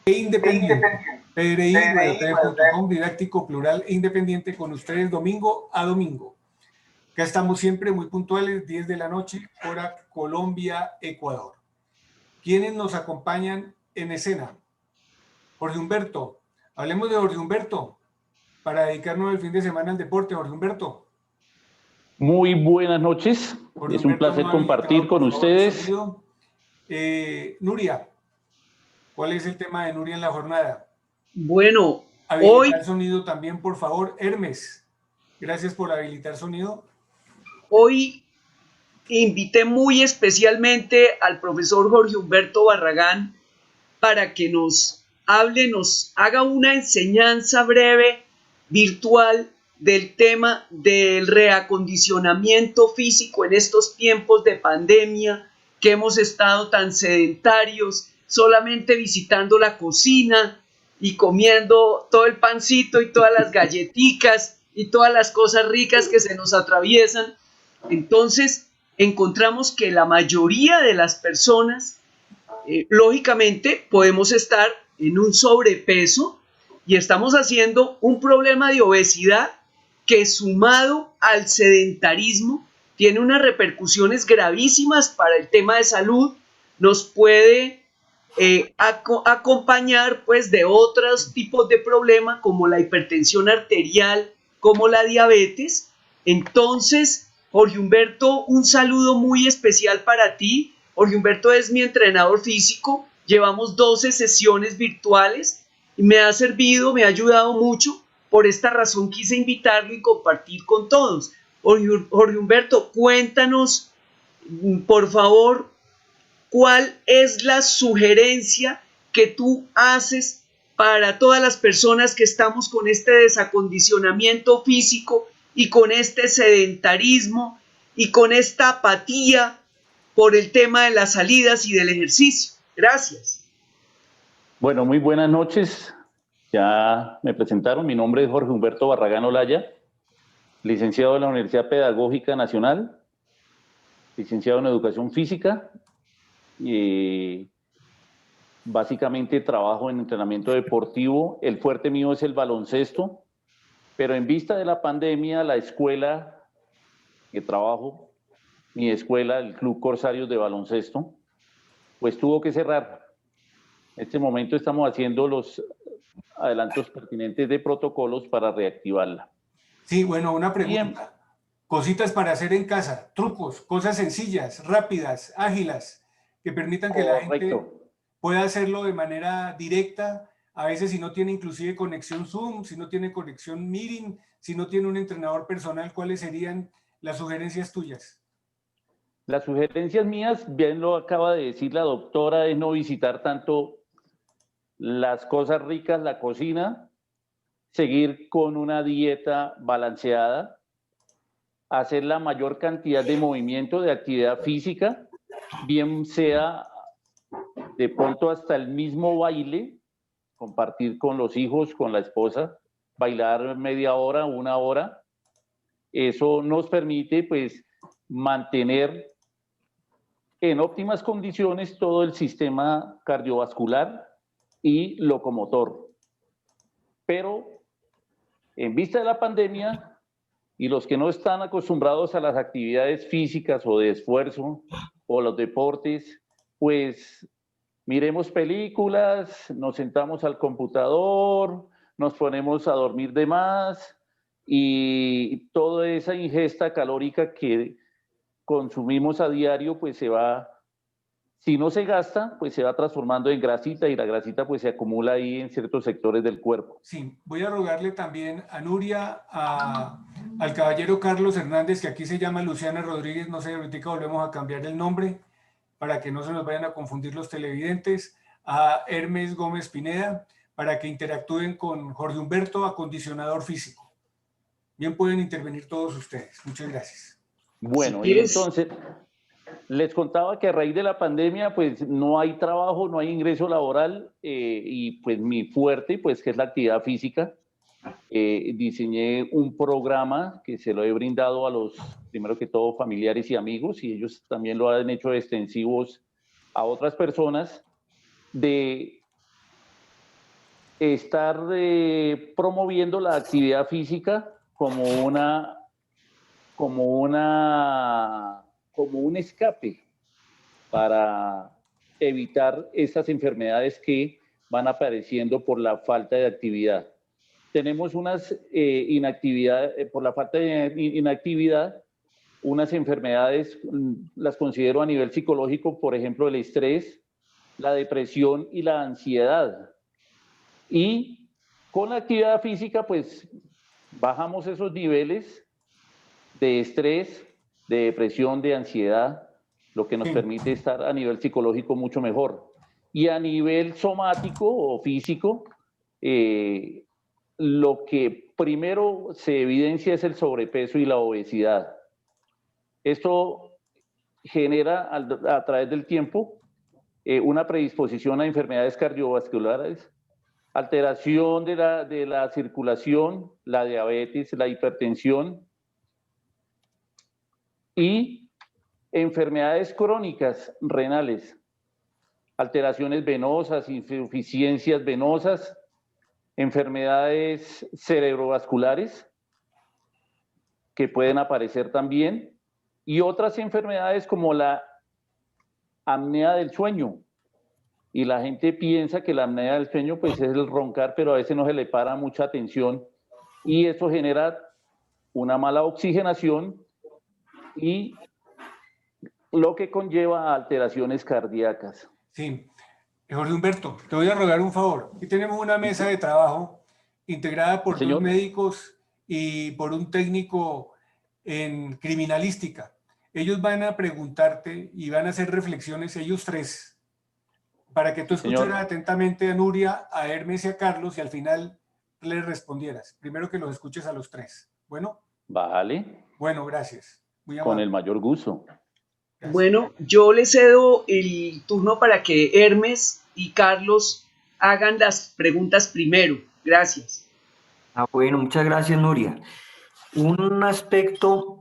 e independiente. PDI-TV.com, didáctico, plural e independiente, con ustedes domingo a domingo. Acá estamos siempre muy puntuales, 10 de la noche, hora Colombia, Ecuador. ¿Quiénes nos acompañan en escena? Jorge Humberto. Hablemos de Jorge Humberto para dedicarnos el fin de semana al deporte. Jorge Humberto. Muy buenas noches. Jorge Es un Humberto placer no compartir con ustedes. Nuria, ¿cuál es el tema de Nuria en la jornada? Bueno, habilitar sonido también, por favor. Hermes, gracias por habilitar sonido. Hoy invité muy especialmente al profesor Jorge Humberto Barragán para que nos hable, nos haga una enseñanza breve, virtual, del tema del reacondicionamiento físico en estos tiempos de pandemia, que hemos estado tan sedentarios, solamente visitando la cocina y comiendo todo el pancito y todas las galletitas y todas las cosas ricas que se nos atraviesan. Entonces, encontramos que la mayoría de las personas, lógicamente, podemos estar en un sobrepeso y estamos haciendo un problema de obesidad que, sumado al sedentarismo, tiene unas repercusiones gravísimas para el tema de salud. Nos puede acompañar pues de otros tipos de problemas como la hipertensión arterial, como la diabetes. Entonces, Jorge Humberto, un saludo muy especial para ti. Jorge Humberto es mi entrenador físico, llevamos 12 sesiones virtuales y me ha servido, me ha ayudado mucho. Por esta razón quise invitarlo y compartir con todos. Jorge Humberto, cuéntanos, por favor, ¿cuál es la sugerencia que tú haces para todas las personas que estamos con este desacondicionamiento físico y con este sedentarismo y con esta apatía por el tema de las salidas y del ejercicio? Gracias. Bueno, muy buenas noches. Ya me presentaron. Mi nombre es Jorge Humberto Barragán Olaya, licenciado de la Universidad Pedagógica Nacional, licenciado en Educación Física. Y básicamente trabajo en entrenamiento deportivo. El fuerte mío es el baloncesto, pero en vista de la pandemia, la escuela que trabajo, mi escuela, el Club Corsarios de Baloncesto, pues tuvo que cerrar. En este momento estamos haciendo los adelantos pertinentes de protocolos para reactivarla. Sí, bueno, una pregunta. Cositas para hacer en casa, trucos, cosas sencillas, rápidas, ágiles, que permitan que la gente pueda hacerlo de manera directa. A veces, si no tiene inclusive conexión Zoom, si no tiene conexión Meeting, si no tiene un entrenador personal, ¿cuáles serían las sugerencias tuyas? Las sugerencias mías, bien lo acaba de decir la doctora, es no visitar tanto las cosas ricas, la cocina, seguir con una dieta balanceada, hacer la mayor cantidad de movimiento, de actividad física, bien sea de pronto hasta el mismo baile, compartir con los hijos, con la esposa, bailar media hora, una hora. Eso nos permite pues mantener en óptimas condiciones todo el sistema cardiovascular y locomotor. Pero en vista de la pandemia y los que no están acostumbrados a las actividades físicas o de esfuerzo o los deportes, pues miremos películas, nos sentamos al computador, nos ponemos a dormir de más y toda esa ingesta calórica que consumimos a diario, pues se va, si no se gasta, pues se va transformando en grasita y la grasita pues se acumula ahí en ciertos sectores del cuerpo. Sí, voy a rogarle también a Nuria, al caballero Carlos Hernández, que aquí se llama Luciana Rodríguez, no sé, ahorita volvemos a cambiar el nombre para que no se nos vayan a confundir los televidentes, a Hermes Gómez Pineda, para que interactúen con Jorge Humberto, acondicionador físico. Bien, pueden intervenir todos ustedes. Muchas gracias. Bueno, y entonces les contaba que a raíz de la pandemia pues no hay trabajo, no hay ingreso laboral y pues mi fuerte pues que es la actividad física. Diseñé un programa que se lo he brindado a los, primero que todo, familiares y amigos, y ellos también lo han hecho extensivos a otras personas, de estar promoviendo la actividad física como un escape para evitar esas enfermedades que van apareciendo por la falta de actividad. Tenemos unas inactividad, por la falta de inactividad, unas enfermedades, las considero a nivel psicológico, por ejemplo, el estrés, la depresión y la ansiedad. Y con la actividad física, pues, bajamos esos niveles de estrés, de depresión, de ansiedad, lo que nos permite estar a nivel psicológico mucho mejor. Y a nivel somático o físico, lo que primero se evidencia es el sobrepeso y la obesidad. Esto genera a través del tiempo una predisposición a enfermedades cardiovasculares, alteración de la circulación, la diabetes, la hipertensión y enfermedades crónicas renales, alteraciones venosas, insuficiencias venosas, enfermedades cerebrovasculares que pueden aparecer también, y otras enfermedades como la apnea del sueño. Y la gente piensa que la apnea del sueño pues es el roncar, pero a veces no se le para mucha atención y eso genera una mala oxigenación y lo que conlleva a alteraciones cardíacas. Sí. Jorge Humberto, te voy a rogar un favor. Aquí tenemos una mesa de trabajo integrada por Señor. 2 médicos y por un técnico en criminalística. Ellos van a preguntarte y van a hacer reflexiones, ellos 3, para que tú escucharas atentamente a Nuria, a Hermes y a Carlos y al final les respondieras. Primero que los escuches a los 3. ¿Bueno? Vale. Bueno, gracias. Muy amable. Con el mayor gusto. Gracias. Bueno, yo le cedo el turno para que Hermes y Carlos hagan las preguntas primero. Gracias. Bueno, muchas gracias, Nuria. Un aspecto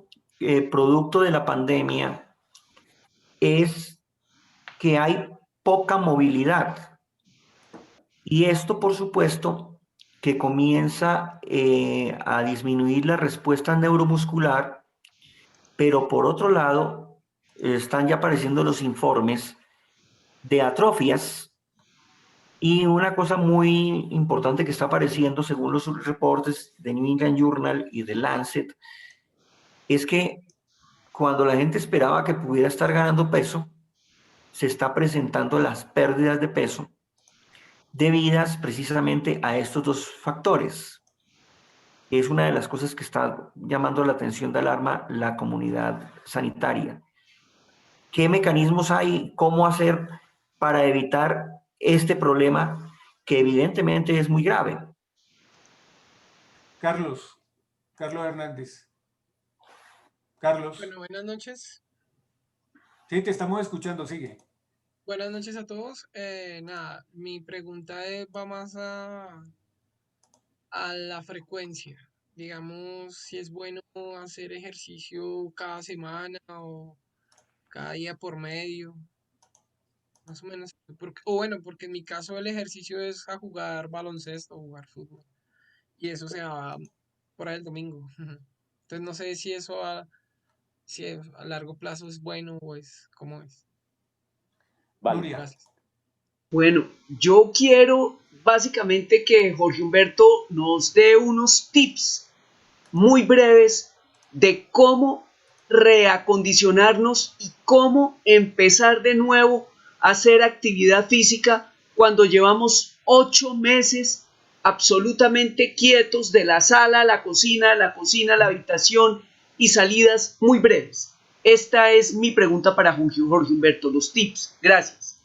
producto de la pandemia es que hay poca movilidad. Y esto, por supuesto, que comienza a disminuir la respuesta neuromuscular, pero por otro lado, están ya apareciendo los informes de atrofias. Y una cosa muy importante que está apareciendo, según los reportes de New England Journal y de Lancet, es que cuando la gente esperaba que pudiera estar ganando peso, se está presentando las pérdidas de peso debidas precisamente a estos 2 factores. Es una de las cosas que está llamando la atención de alarma la comunidad sanitaria. ¿Qué mecanismos hay? ¿Cómo hacer para evitar este problema que evidentemente es muy grave? Carlos Hernández. Carlos. Bueno, buenas noches. Sí, te estamos escuchando, sigue. Buenas noches a todos. Nada, mi pregunta va más a la frecuencia. Digamos, si es bueno hacer ejercicio cada semana o cada día por medio. Más o menos. Porque en mi caso el ejercicio es a jugar baloncesto o jugar fútbol. Y eso se va por ahí el domingo. Entonces no sé si eso si a largo plazo es bueno o es como es. Vale. Gracias. Bueno, yo quiero básicamente que Jorge Humberto nos dé unos tips muy breves de cómo reacondicionarnos y cómo empezar de nuevo a hacer actividad física cuando llevamos 8 meses absolutamente quietos de la sala a la cocina, a la habitación y salidas muy breves. Esta es mi pregunta para Jorge Humberto, los tips. Gracias.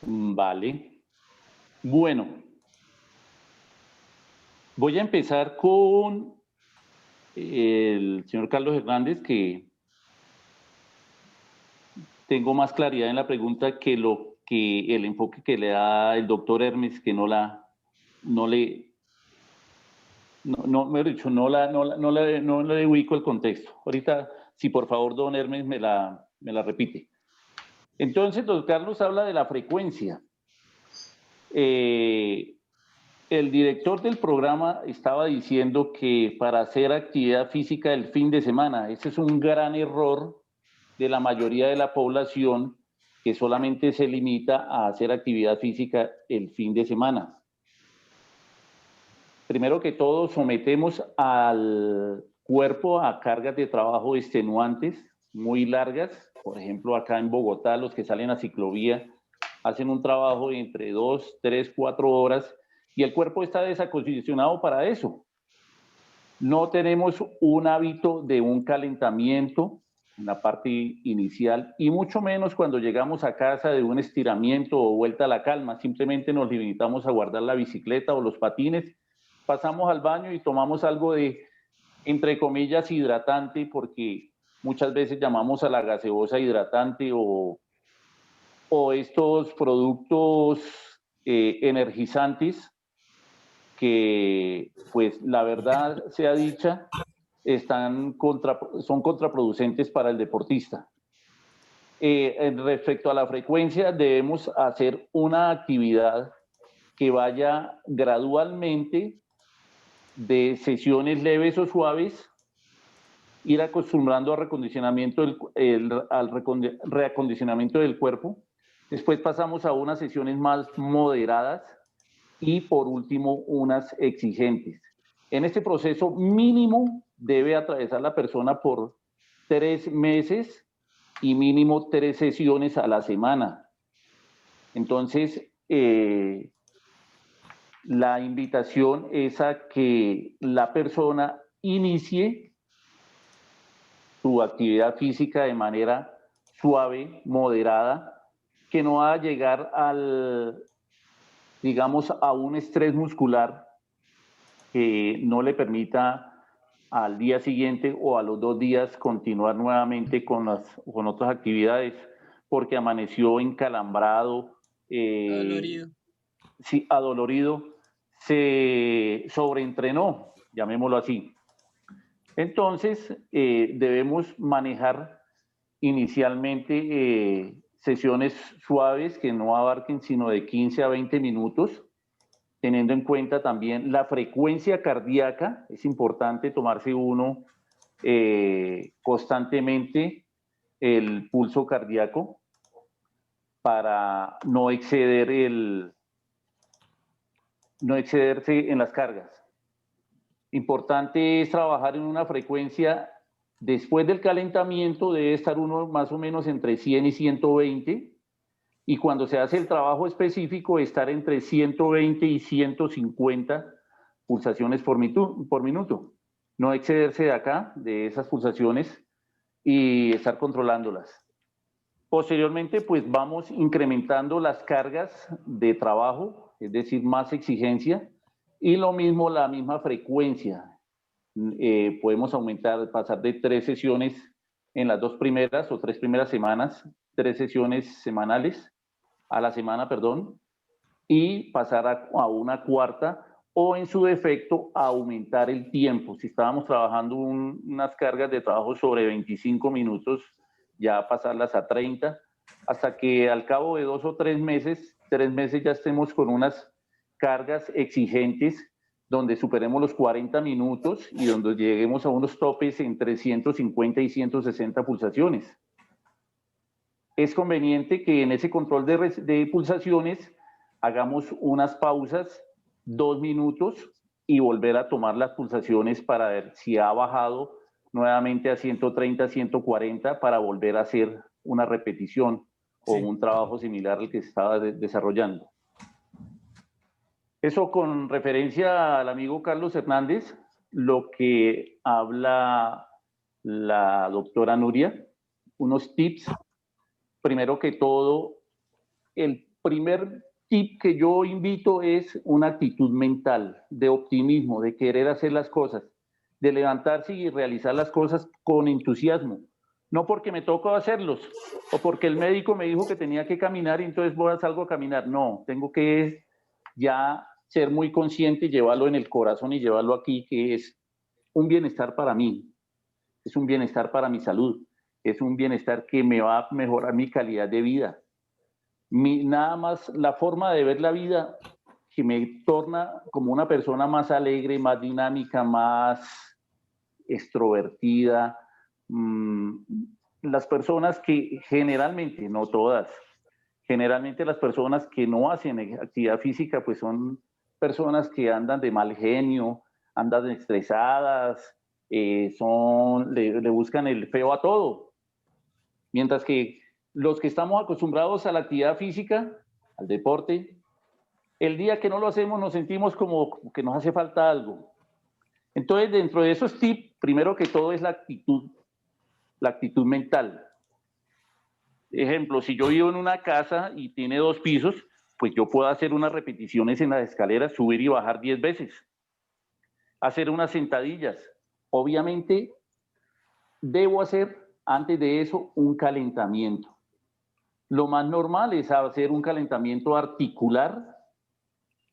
Vale. Bueno, voy a empezar con el señor Carlos Hernández, que tengo más claridad en la pregunta que el enfoque que le da el doctor Hermes, que no le ubico el contexto. Ahorita, si por favor don Hermes me la repite. Entonces, don Carlos habla de la frecuencia. El director del programa estaba diciendo que para hacer actividad física el fin de semana, ese es un gran error de la mayoría de la población, que solamente se limita a hacer actividad física el fin de semana. Primero que todo, sometemos al cuerpo a cargas de trabajo extenuantes, muy largas. Por ejemplo, acá en Bogotá, los que salen a ciclovía hacen un trabajo de entre 2, 3, 4 horas y el cuerpo está desacondicionado para eso. No tenemos un hábito de un calentamiento en la parte inicial y mucho menos cuando llegamos a casa de un estiramiento o vuelta a la calma. Simplemente nos limitamos a guardar la bicicleta o los patines, pasamos al baño y tomamos algo de, entre comillas, hidratante, porque muchas veces llamamos a la gaseosa hidratante o estos productos energizantes que, pues, la verdad sea dicha, son contraproducentes para el deportista. Respecto a la frecuencia, debemos hacer una actividad que vaya gradualmente de sesiones leves o suaves, ir acostumbrando al reacondicionamiento del cuerpo. Después pasamos a unas sesiones más moderadas y por último unas exigentes. En este proceso mínimo debe atravesar la persona por 3 meses y mínimo 3 sesiones a la semana. Entonces, la invitación es a que la persona inicie su actividad física de manera suave, moderada, que no va a llegar digamos, a un estrés muscular que no le permita al día siguiente o a los 2 días continuar nuevamente con otras actividades, porque amaneció encalambrado, Dolorido. sí, adolorido, se sobreentrenó, llamémoslo así. Entonces, debemos manejar inicialmente sesiones suaves que no abarquen sino de 15 a 20 minutos, teniendo en cuenta también la frecuencia cardíaca. Es importante tomarse uno constantemente el pulso cardíaco para no excederse en las cargas. Importante es trabajar en una frecuencia. Después del calentamiento debe estar uno más o menos entre 100 y 120, y cuando se hace el trabajo específico estar entre 120 y 150 pulsaciones por minuto. No excederse de acá, de esas pulsaciones, y estar controlándolas. Posteriormente, pues vamos incrementando las cargas de trabajo, es decir, más exigencia, y lo mismo, la misma frecuencia. Podemos pasar de 3 sesiones en las 2 primeras o 3 primeras semanas, 3 sesiones semanales a la semana, y pasar a una cuarta o en su defecto aumentar el tiempo. Si estábamos trabajando unas cargas de trabajo sobre 25 minutos, ya pasarlas a 30, hasta que al cabo de 2 o 3 meses ya estemos con unas cargas exigentes donde superemos los 40 minutos y donde lleguemos a unos topes entre 150 y 160 pulsaciones. Es conveniente que en ese control de pulsaciones hagamos unas pausas, 2 minutos, y volver a tomar las pulsaciones para ver si ha bajado nuevamente a 130, 140 para volver a hacer una repetición o un trabajo similar al que se estaba desarrollando. Eso con referencia al amigo Carlos Hernández, lo que habla la doctora Nuria, unos tips. Primero que todo, el primer tip que yo invito es una actitud mental de optimismo, de querer hacer las cosas, de levantarse y realizar las cosas con entusiasmo. No porque me tocó hacerlos o porque el médico me dijo que tenía que caminar y entonces salgo a caminar. No, tengo que ya ser muy consciente y llevarlo en el corazón y llevarlo aquí, que es un bienestar para mí, es un bienestar para mi salud, es un bienestar que me va a mejorar mi calidad de vida. Nada más la forma de ver la vida que me torna como una persona más alegre, más dinámica, más extrovertida. Las personas que generalmente, no todas, generalmente las personas que no hacen actividad física, pues son personas que andan de mal genio, andan estresadas, le buscan el feo a todo. Mientras que los que estamos acostumbrados a la actividad física, al deporte, el día que no lo hacemos nos sentimos como que nos hace falta algo. Entonces, dentro de esos tips, primero que todo es la actitud mental. Ejemplo, si yo vivo en una casa y tiene 2 pisos, pues yo puedo hacer unas repeticiones en las escaleras, subir y bajar 10 veces. Hacer unas sentadillas. Obviamente, debo hacer antes de eso un calentamiento. Lo más normal es hacer un calentamiento articular,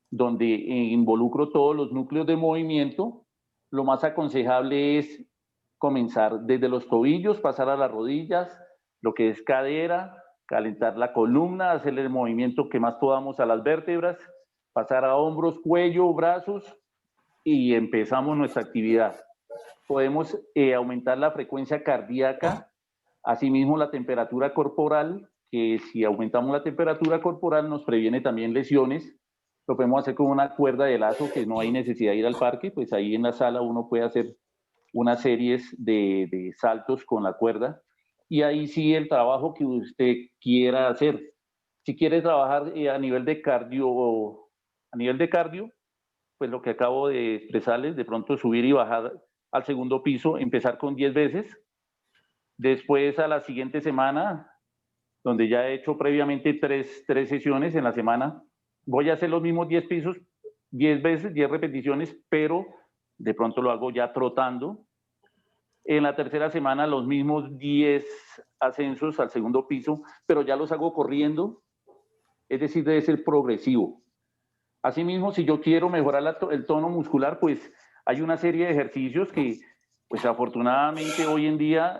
donde involucro todos los núcleos de movimiento. Lo más aconsejable es comenzar desde los tobillos, pasar a las rodillas, lo que es cadera, calentar la columna, hacer el movimiento que más podamos a las vértebras, pasar a hombros, cuello, brazos y empezamos nuestra actividad. Podemos aumentar la frecuencia cardíaca, asimismo la temperatura corporal, que si aumentamos la temperatura corporal nos previene también lesiones. Lo podemos hacer con una cuerda de lazo, que no hay necesidad de ir al parque, pues ahí en la sala uno puede hacer unas series de saltos con la cuerda, y ahí sí el trabajo que usted quiera hacer. Si quiere trabajar a nivel de cardio, pues lo que acabo de expresarles, de pronto subir y bajar al segundo piso, empezar con 10 veces, después a la siguiente semana, donde ya he hecho previamente tres sesiones en la semana, voy a hacer los mismos 10 pisos, 10 veces, 10 repeticiones, pero de pronto lo hago ya trotando. En la tercera semana los mismos 10 ascensos al segundo piso, pero ya los hago corriendo, es decir, debe ser progresivo. Asimismo, si yo quiero mejorar el tono muscular, pues hay una serie de ejercicios que, pues afortunadamente hoy en día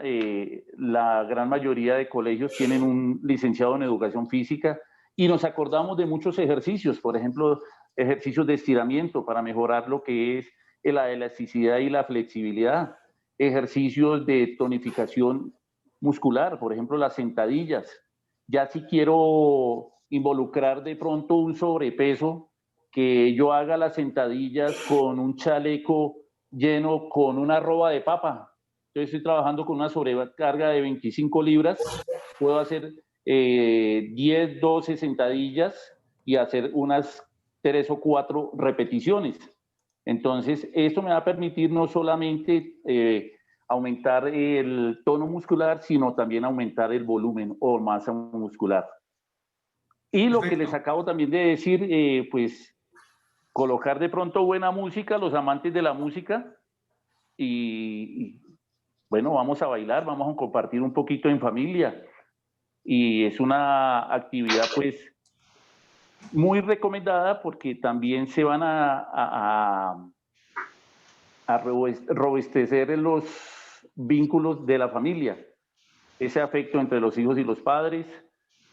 la gran mayoría de colegios tienen un licenciado en educación física y nos acordamos de muchos ejercicios, por ejemplo, ejercicios de estiramiento para mejorar lo que es la elasticidad y la flexibilidad, ejercicios de tonificación muscular, por ejemplo, las sentadillas. Ya si quiero involucrar de pronto un sobrepeso, que yo haga las sentadillas con un chaleco lleno con una arroba de papa. Yo estoy trabajando con una sobrecarga de 25 libras, puedo hacer 10, 12 sentadillas y hacer unas 3 o 4 repeticiones. Entonces, esto me va a permitir no solamente aumentar el tono muscular, sino también aumentar el volumen o masa muscular. Y lo que les acabo también de decir, pues colocar de pronto buena música, los amantes de la música, y bueno, vamos a bailar, vamos a compartir un poquito en familia. Y es una actividad pues muy recomendada porque también se van a robustecer los vínculos de la familia, ese afecto entre los hijos y los padres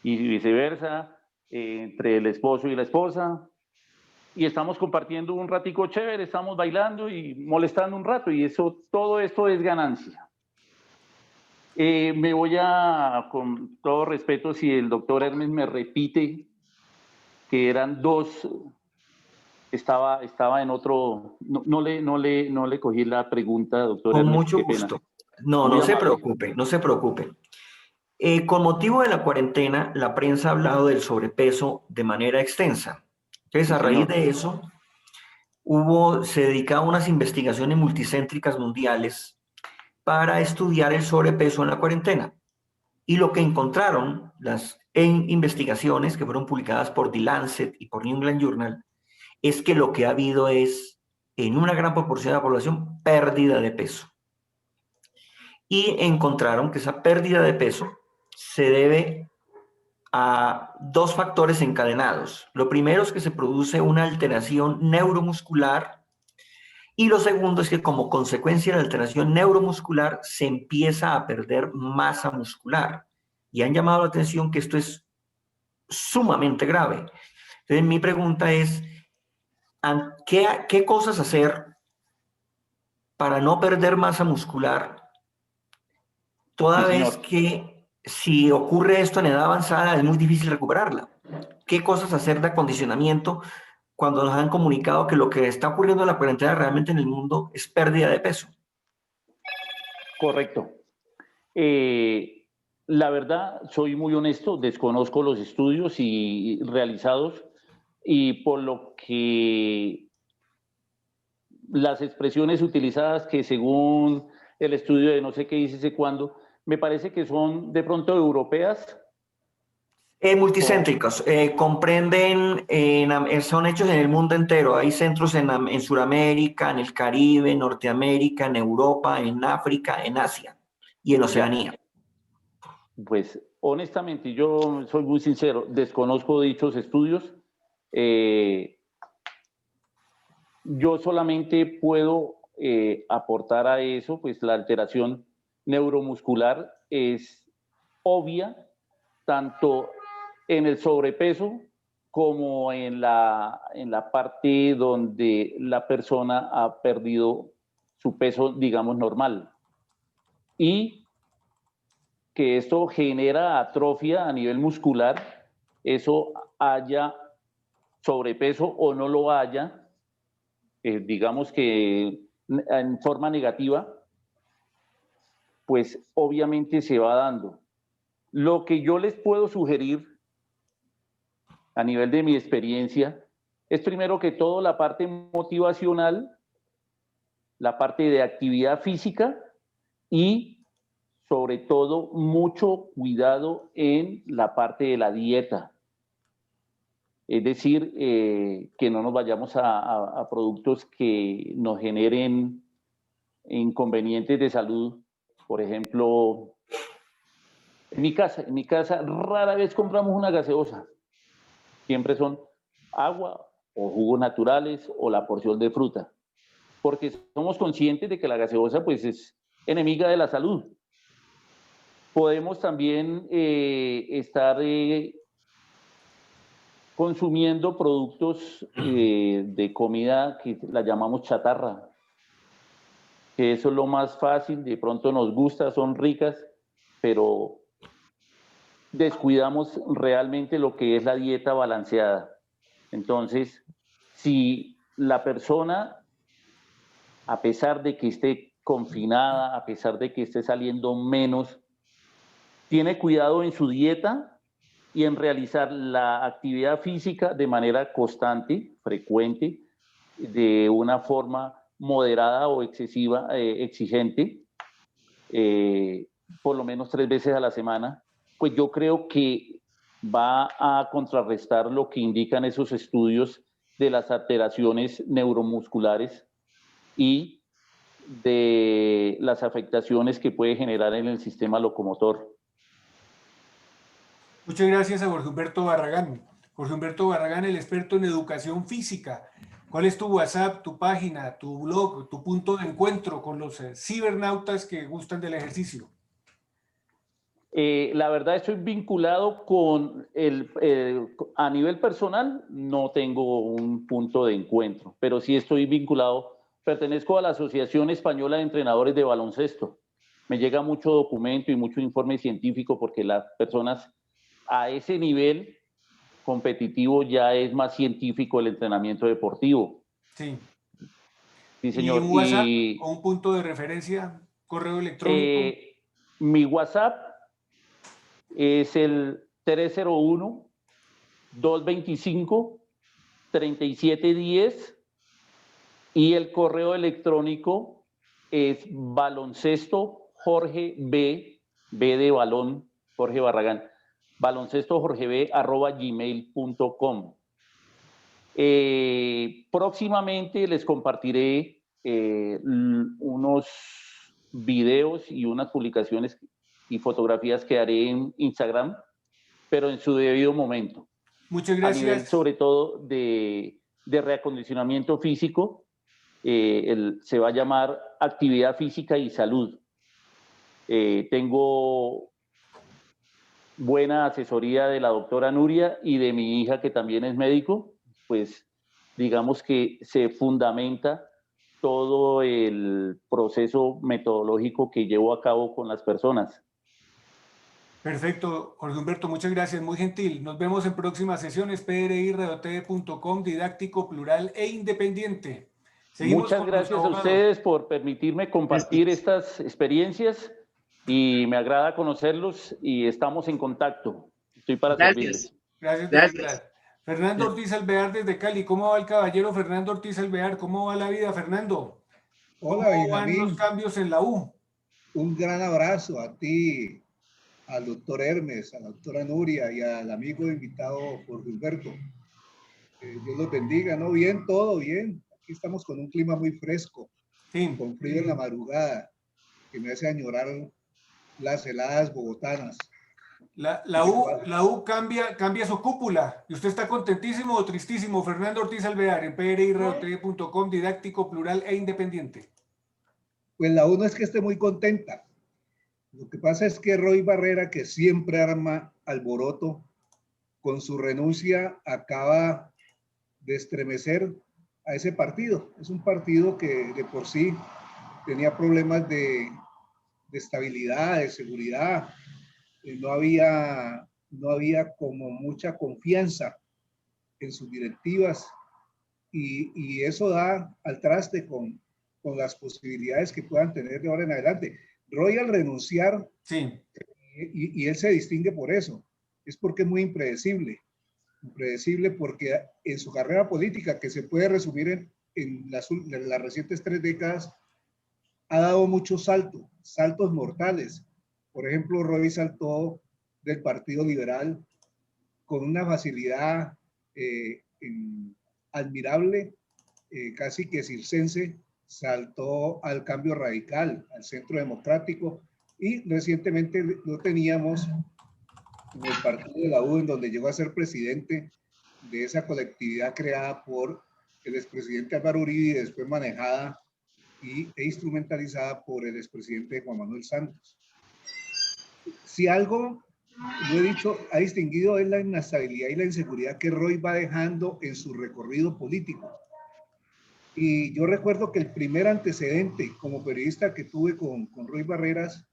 y viceversa, entre el esposo y la esposa, y estamos compartiendo un ratico chévere, estamos bailando y molestando un rato, y eso, todo esto es ganancia. Me voy a, con todo respeto, si el doctor Hermes me repite que eran 2, estaba en otro, no le cogí la pregunta, doctor Con Hermes, mucho qué pena. gusto. No, Muy no se amable. preocupe, no se preocupe. Con motivo de la cuarentena, la prensa ha hablado del sobrepeso de manera extensa. Entonces, Sí, a raíz señor. de eso, se dedicaban unas investigaciones multicéntricas mundiales para estudiar el sobrepeso en la cuarentena. Y lo que encontraron en investigaciones que fueron publicadas por The Lancet y por New England Journal es que lo que ha habido es, en una gran proporción de la población, pérdida de peso. Y encontraron que esa pérdida de peso se debe a 2 factores encadenados. Lo primero es que se produce una alteración neuromuscular, y lo segundo es que como consecuencia de la alteración neuromuscular se empieza a perder masa muscular. Y han llamado la atención que esto es sumamente grave. Entonces mi pregunta es, ¿qué cosas hacer para no perder masa muscular, toda Sí, vez señor. que si ocurre esto en edad avanzada es muy difícil recuperarla? ¿Qué cosas hacer de acondicionamiento cuando nos han comunicado que lo que está ocurriendo en la cuarentena realmente en el mundo es pérdida de peso? Correcto. La verdad, soy muy honesto, desconozco los estudios realizados y por lo que las expresiones utilizadas que según el estudio de no sé qué dice cuándo, me parece que son de pronto europeas. Multicéntricos, comprenden, son hechos en el mundo entero. Hay centros en Sudamérica, en el Caribe, en Norteamérica, en Europa, en África, en Asia y en Ya, Oceanía. pues honestamente, yo soy muy sincero, desconozco dichos estudios. Yo solamente puedo aportar a eso, pues la alteración neuromuscular es obvia, tanto en el sobrepeso como en la parte donde la persona ha perdido su peso, digamos, normal. Y que esto genera atrofia a nivel muscular, eso haya sobrepeso o no lo haya, digamos que en forma negativa, pues obviamente se va dando. Lo que yo les puedo sugerir a nivel de mi experiencia es primero que todo la parte motivacional, la parte de actividad física y sobre todo mucho cuidado en la parte de la dieta. Es decir, que no nos vayamos a productos que nos generen inconvenientes de salud. Por ejemplo, en mi casa rara vez compramos una gaseosa. Siempre son agua o jugos naturales o la porción de fruta, porque somos conscientes de que la gaseosa pues es enemiga de la salud. Podemos también estar consumiendo productos de comida que la llamamos chatarra, que eso es lo más fácil, de pronto nos gusta, son ricas, pero descuidamos realmente lo que es la dieta balanceada. Entonces, si la persona, a pesar de que esté confinada, a pesar de que esté saliendo menos, tiene cuidado en su dieta y en realizar la actividad física de manera constante, frecuente, de una forma moderada o excesiva, exigente, por lo menos 3 veces a la semana, pues yo creo que va a contrarrestar lo que indican esos estudios de las alteraciones neuromusculares y de las afectaciones que puede generar en el sistema locomotor. Muchas gracias a Jorge Humberto Barragán. Jorge Humberto Barragán, el experto en educación física. ¿Cuál es tu WhatsApp, tu página, tu blog, tu punto de encuentro con los cibernautas que gustan del ejercicio? La verdad estoy vinculado con a nivel personal, no tengo un punto de encuentro, pero sí estoy vinculado, pertenezco a la Asociación Española de Entrenadores de Baloncesto. Me llega mucho documento y mucho informe científico porque las personas a ese nivel competitivo ya es más científico el entrenamiento deportivo. Sí. Sí, ¿Y señor. un WhatsApp o un punto de referencia, correo electrónico? Mi WhatsApp es el 301-225-3710 y el correo electrónico es baloncesto Jorge B, B de balón, Jorge Barragán, baloncestojorgeb@gmail.com. Próximamente les compartiré unos videos y unas publicaciones y fotografías que haré en Instagram, pero en su debido momento. Muchas A nivel gracias. sobre todo de reacondicionamiento físico, se va a llamar actividad física y salud. Tengo buena asesoría de la doctora Nuria y de mi hija que también es médico, pues digamos que se fundamenta todo el proceso metodológico que llevo a cabo con las personas. Perfecto, Jorge Humberto, muchas gracias, muy gentil. Nos vemos en próximas sesiones, PRI-RadioTV.com, didáctico, plural e independiente. Seguimos Muchas con nuestro gracias a abogado. ustedes por permitirme compartir estas experiencias y me agrada conocerlos y estamos en contacto. Estoy para servirles. Gracias de verdad. Fernando Ortiz Alvear desde Cali. ¿Cómo va el caballero Fernando Ortiz Alvear? ¿Cómo va la vida, Fernando? Hola, ¿Cómo van los Benjamín. cambios en la U? Un gran abrazo a ti, al doctor Hermes, a la doctora Nuria y al amigo invitado Jorge Humberto. Dios los bendiga, ¿no? Bien, todo bien. Aquí estamos con un clima muy fresco, Sí. con frío en la madrugada, que me hace añorar las heladas bogotanas. La U cambia su cúpula. ¿Y usted está contentísimo o tristísimo? Fernando Ortiz Alvear en PRI-RadioTV.com, didáctico, plural e independiente. Pues la U no es que esté muy contenta. Lo que pasa es que Roy Barrera, que siempre arma alboroto, con su renuncia acaba de estremecer a ese partido. Es un partido que de por sí tenía problemas de estabilidad, de seguridad. No había como mucha confianza en sus directivas y eso da al traste con las posibilidades que puedan tener de ahora en adelante. Roy al renunciar, sí, y él se distingue por eso, es porque es muy impredecible porque en su carrera política, que se puede resumir en las recientes 3 décadas, ha dado muchos saltos mortales. Por ejemplo, Roy saltó del Partido Liberal con una facilidad admirable, casi que circense, saltó al Cambio Radical, al Centro Democrático, y recientemente lo teníamos en el partido de la U, en donde llegó a ser presidente de esa colectividad creada por el expresidente Álvaro Uribe y después manejada e instrumentalizada por el expresidente Juan Manuel Santos. Si algo, lo he dicho, ha distinguido es la inestabilidad y la inseguridad que Roy va dejando en su recorrido político. Y yo recuerdo que el primer antecedente como periodista que tuve con Roy Barreras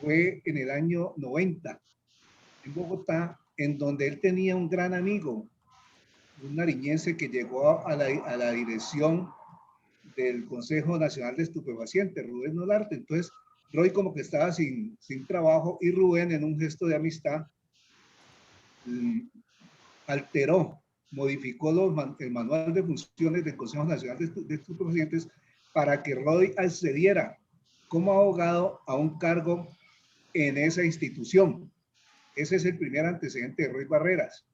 fue en el año 90, en Bogotá, en donde él tenía un gran amigo, un nariñense que llegó a la dirección del Consejo Nacional de Estupefacientes, Rubén Olarte. Entonces, Roy como que estaba sin trabajo y Rubén, en un gesto de amistad, modificó el manual de funciones del Consejo Nacional de Estupefacientes para que Roy accediera como abogado a un cargo en esa institución. Ese es el primer antecedente de Roy Barreras.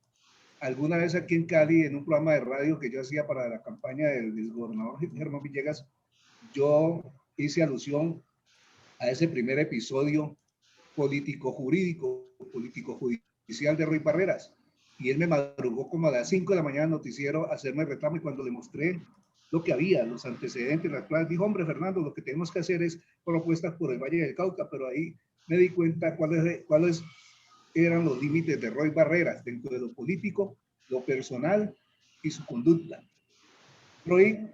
Alguna vez aquí en Cali, en un programa de radio que yo hacía para la campaña del gobernador Germán Villegas, yo hice alusión a ese primer episodio político-jurídico, político-judicial de Roy Barreras. Y él me madrugó como a las 5 de la mañana noticiero a hacerme reclamo, y cuando le mostré lo que había, los antecedentes, las pruebas, dijo: hombre, Fernando, lo que tenemos que hacer es propuestas por el Valle del Cauca. Pero ahí me di cuenta cuáles eran los límites de Roy Barreras dentro de lo político, lo personal y su conducta. Roy,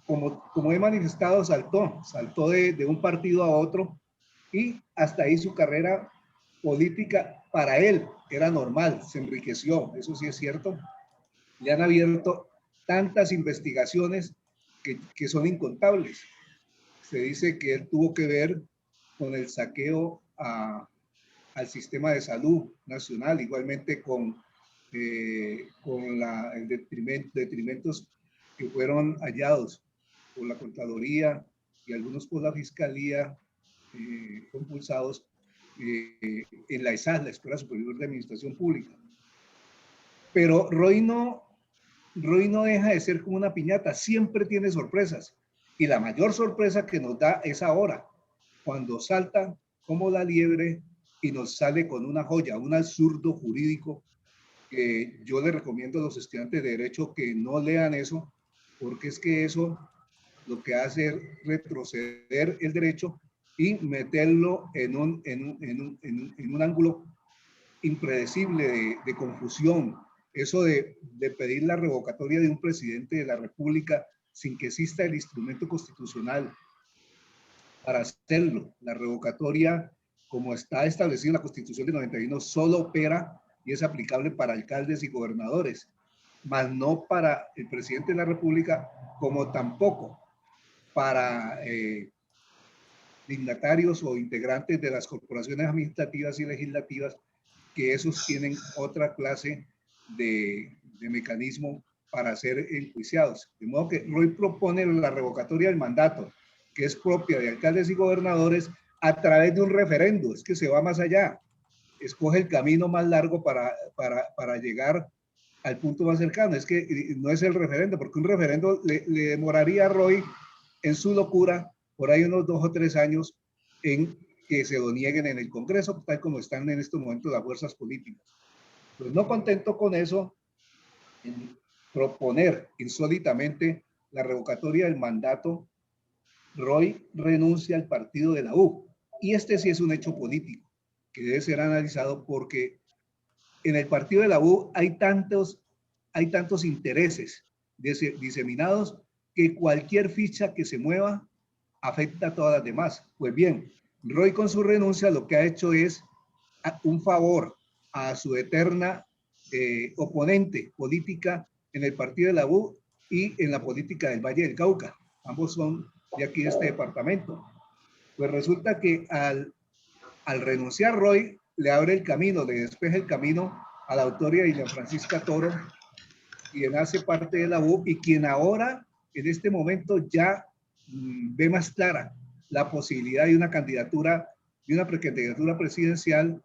como he manifestado, saltó de un partido a otro, y hasta ahí su carrera política para él era normal, se enriqueció, eso sí es cierto. Le han abierto tantas investigaciones que son incontables. Se dice que él tuvo que ver con el saqueo al sistema de salud nacional, igualmente con detrimentos que fueron hallados por la Contraloría y algunos por la Fiscalía, compulsados en la ESAD, la Escuela Superior de Administración Pública. Pero Roy no deja de ser como una piñata, siempre tiene sorpresas. Y la mayor sorpresa que nos da es ahora, cuando salta como la liebre y nos sale con una joya, un absurdo jurídico, que yo le recomiendo a los estudiantes de Derecho que no lean eso, porque es que eso lo que hace es retroceder el derecho y meterlo en un ángulo impredecible de confusión, eso de pedir la revocatoria de un presidente de la República sin que exista el instrumento constitucional para hacerlo. La revocatoria, como está establecido en la Constitución de 91, solo opera y es aplicable para alcaldes y gobernadores, mas no para el presidente de la República, como tampoco para dignatarios o integrantes de las corporaciones administrativas y legislativas, que esos tienen otra clase de mecanismo para ser enjuiciados. De modo que Roy propone la revocatoria del mandato, que es propia de alcaldes y gobernadores, a través de un referendo. Es que se va más allá. Escoge el camino más largo para llegar al punto más cercano. Es que no es el referendo, porque un referendo le demoraría a Roy en su locura por ahí unos 2 o 3 años en que se lo nieguen en el Congreso, tal como están en estos momentos las fuerzas políticas. Pues no contento con eso, en proponer insólitamente la revocatoria del mandato, Roy renuncia al partido de la U. Y este sí es un hecho político que debe ser analizado, porque en el partido de la U hay tantos intereses diseminados que cualquier ficha que se mueva afecta a todas las demás. Pues bien, Roy con su renuncia lo que ha hecho es un favor a su eterna oponente política en el partido de la U y en la política del Valle del Cauca. Ambos son de aquí de este departamento. Pues resulta que al renunciar Roy, le abre el camino, le despeja el camino a la autora Ilian Francisca Toro, quien hace parte de la U y quien ahora, en este momento, ya ve más clara la posibilidad de una candidatura, de una precandidatura presidencial,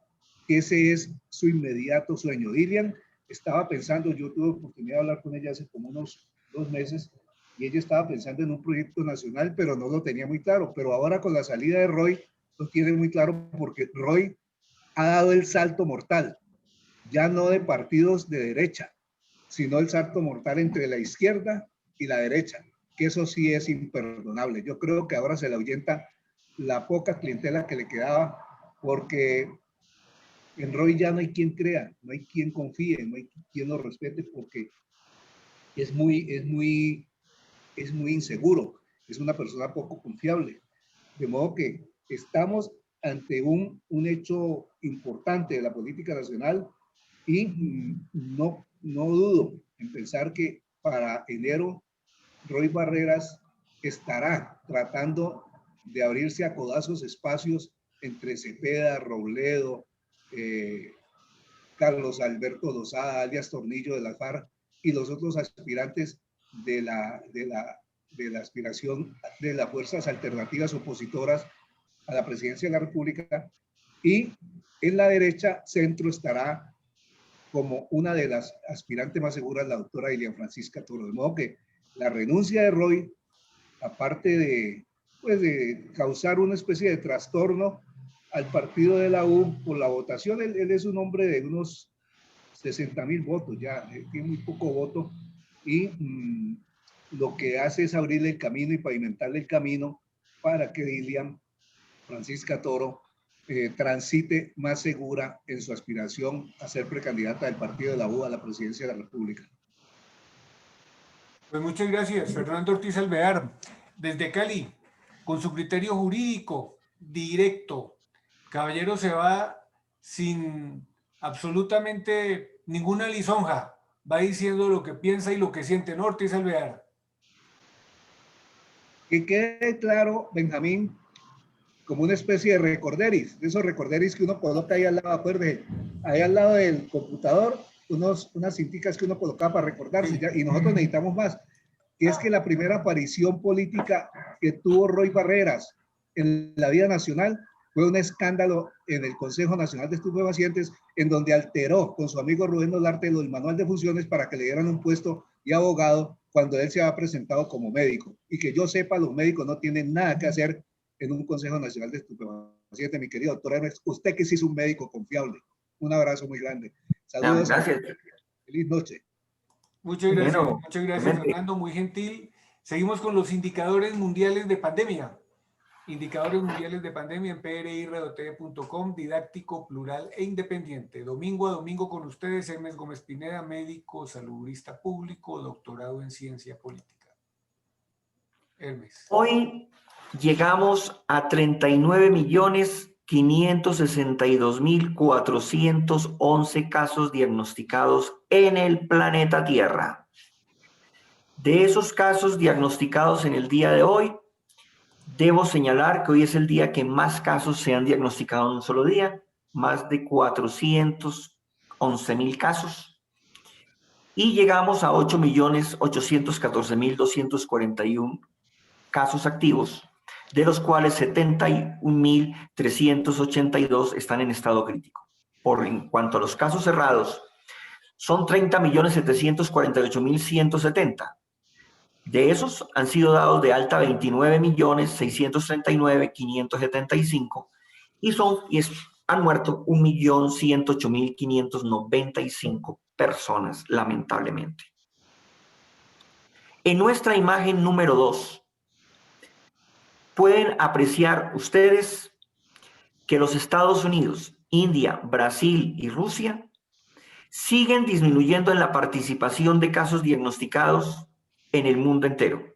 que ese es su inmediato sueño. Ilian estaba pensando, yo tuve oportunidad de hablar con ella hace como unos 2 meses, y ella estaba pensando en un proyecto nacional, pero no lo tenía muy claro. Pero ahora con la salida de Roy, lo tiene muy claro, porque Roy ha dado el salto mortal, ya no de partidos de derecha, sino el salto mortal entre la izquierda y la derecha, que eso sí es imperdonable. Yo creo que ahora se le ahuyenta la poca clientela que le quedaba, porque en Roy ya no hay quien crea, no hay quien confíe, no hay quien lo respete, porque es muy inseguro, es una persona poco confiable. De modo que estamos ante un hecho importante de la política nacional, y no dudo en pensar que para enero Roy Barreras estará tratando de abrirse a codazos espacios entre Cepeda, Robledo, Carlos Alberto Lozada, alias Tornillo de la FARC, y los otros aspirantes de la aspiración de las fuerzas alternativas opositoras a la presidencia de la República. Y en la derecha centro estará como una de las aspirantes más seguras la doctora Ilian Francisca Toro. De modo que la renuncia de Roy, aparte de causar una especie de trastorno al partido de la U por la votación, él es un hombre de unos 60,000 votos, ya tiene muy poco voto, y lo que hace es abrirle el camino y pavimentarle el camino para que Ilian Francisca Toro transite más segura en su aspiración a ser precandidata del partido de la U a la presidencia de la República. Pues muchas gracias, Fernando Ortiz Alvear, desde Cali, con su criterio jurídico directo. Caballero se va sin absolutamente ninguna lisonja, va diciendo lo que piensa y lo que siente, ¿no, Ortiz Alvear? Que quede claro, Benjamín, como una especie de recorderis, de esos recorderis que uno coloca ahí al lado, acuérdese, ahí al lado del computador, unas cinticas que uno colocaba para recordarse, ya, y nosotros necesitamos más, que es que la primera aparición política que tuvo Roy Barreras en la vida nacional fue un escándalo en el Consejo Nacional de Estupefacientes, en donde alteró con su amigo Rubén Olarte el manual de funciones para que le dieran un puesto de abogado cuando él se había presentado como médico. Y que yo sepa, los médicos no tienen nada que hacer en un Consejo Nacional de Estupefacientes, mi querido doctor Hermes, usted que sí es un médico confiable. Un abrazo muy grande. Saludos. Gracias. Feliz noche. Muchas gracias, Bueno, Fernando, muy gentil. Seguimos con los indicadores mundiales de pandemia. Indicadores mundiales de pandemia en PRI-RDT.com, didáctico, plural e independiente. Domingo a domingo con ustedes, Hermes Gómez Pineda, médico, saludista público, doctorado en ciencia política. Hermes. Hoy llegamos a 39.562.411 casos diagnosticados en el planeta Tierra. De esos casos diagnosticados en el día de hoy, debo señalar que hoy es el día que más casos se han diagnosticado en un solo día, más de 411.000 casos, y llegamos a 8.814.241 casos activos, de los cuales 71.382 están en estado crítico. En cuanto a los casos cerrados, son 30.748.170. De esos han sido dados de alta 29.639.575 y han muerto 1.108.595 personas, lamentablemente. En nuestra imagen número 2, pueden apreciar ustedes que los Estados Unidos, India, Brasil y Rusia siguen disminuyendo en la participación de casos diagnosticados en el mundo entero.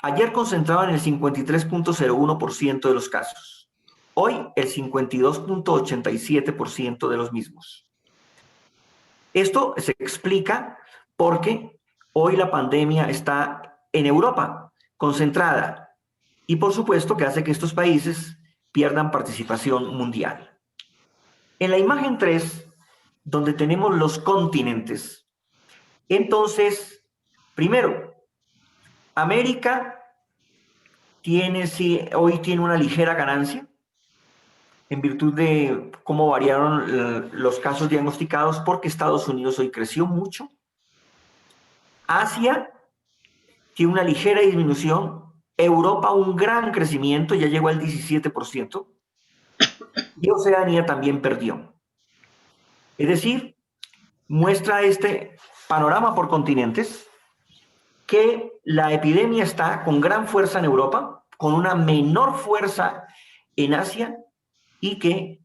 Ayer concentraban el 53.01% de los casos. Hoy el 52.87% de los mismos. Esto se explica porque hoy la pandemia está en Europa, concentrada, y por supuesto que hace que estos países pierdan participación mundial. En la imagen 3, donde tenemos los continentes, entonces, primero, América hoy tiene una ligera ganancia en virtud de cómo variaron los casos diagnosticados, porque Estados Unidos hoy creció mucho. Asia tiene una ligera disminución. Europa un gran crecimiento, ya llegó al 17%. Y Oceanía también perdió. Es decir, muestra este panorama por continentes que la epidemia está con gran fuerza en Europa, con una menor fuerza en Asia y que,